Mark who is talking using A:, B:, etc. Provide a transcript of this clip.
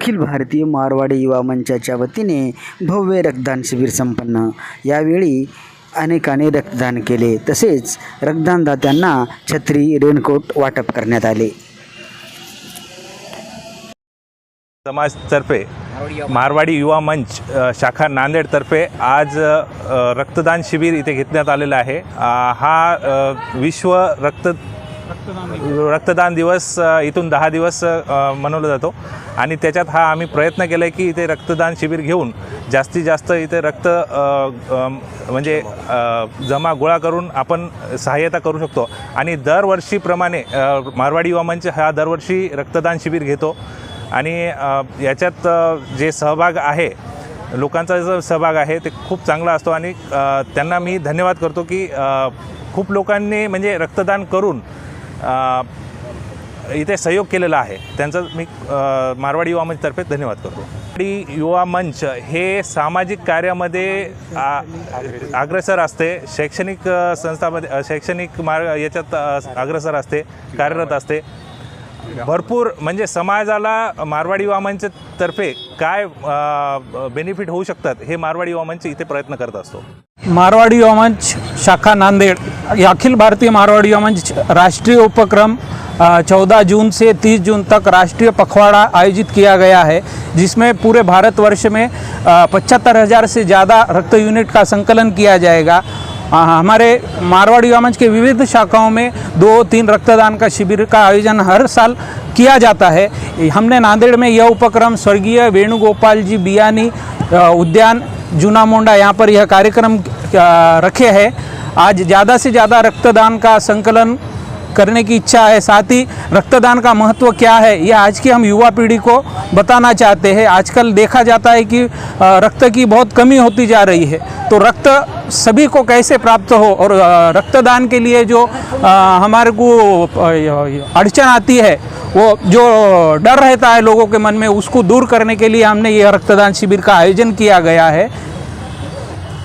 A: अखिल भारतीय मारवाडी युवा मंचाच्या वतीने भव्य रक्तदान शिबिर संपन्न। यावेळी अनेकांनी रक्तदान केले, तसेच रक्तदानदात्यांना छत्री रेनकोट वाटप करण्यात आले।
B: समाजतर्फे मारवाडी युवा मंच शाखा नांदेडतर्फे आज रक्तदान शिबिर इथे घेण्यात आलेलं आहे। हा विश्व रक्तदान दिवस इथून 10 दिवस मनवला जातो आणि त्याच्यात हा आम्ही प्रयत्न केला आहे की इथे रक्तदान शिबिर घेऊन जास्तीत जास्त इथे रक्त म्हणजे जमा गोळा करून आपण सहाय्यता करू शकतो। आणि दरवर्षीप्रमाणे मारवाडी युवा मंच हा दरवर्षी रक्तदान शिबिर घेतो आणि याच्यात जे सहभाग आहे, लोकांचा जो सहभाग आहे ते खूप चांगला असतो आणि त्यांना मी धन्यवाद करतो की खूप लोकांनी म्हणजे रक्तदान करून इथे सहयोग केलेला आहे। त्यांचा मी मारवाडी युवा मंचतर्फे धन्यवाद करतो। मारवाडी युवा मंच हे सामाजिक कार्यामध्ये अग्रेसर असते, शैक्षणिक संस्थामध्ये शैक्षणिक याच्यात अग्रेसर असते, कार्यरत असते। भरपूर म्हणजे समाजाला मारवाडी युवा मंचतर्फे काय बेनिफिट होऊ शकतात हे मारवाडी युवा मंच इथे प्रयत्न करत असतो।
C: मारवाड़ी युवा मंच शाखा नांदेड़ अखिल भारतीय मारवाड़ी युवा मंच राष्ट्रीय उपक्रम 14 जून से 30 जून तक राष्ट्रीय पखवाड़ा आयोजित किया गया है, जिसमें पूरे भारतवर्ष में 75,000 से ज़्यादा रक्त यूनिट का संकलन किया जाएगा। हमारे मारवाड़ी युवा मंच के विविध शाखाओं में 2-3 रक्तदान का शिविर का आयोजन हर साल किया जाता है। हमने नांदेड़ में यह उपक्रम स्वर्गीय वेणुगोपाल जी बियानी उद्यान जूना मोंडा यहाँ पर यह कार्यक्रम रखे हैं। आज ज़्यादा से ज़्यादा रक्तदान का संकलन करने की इच्छा है, साथ ही रक्तदान का महत्व क्या है यह आज की हम युवा पीढ़ी को बताना चाहते हैं। आजकल देखा जाता है कि रक्त की बहुत कमी होती जा रही है, तो रक्त सभी को कैसे प्राप्त हो और रक्तदान के लिए जो हमारे को अड़चन आती है, वो जो डर रहता है लोगों के मन में, उसको दूर करने के लिए हमने यह रक्तदान शिविर का आयोजन किया गया है।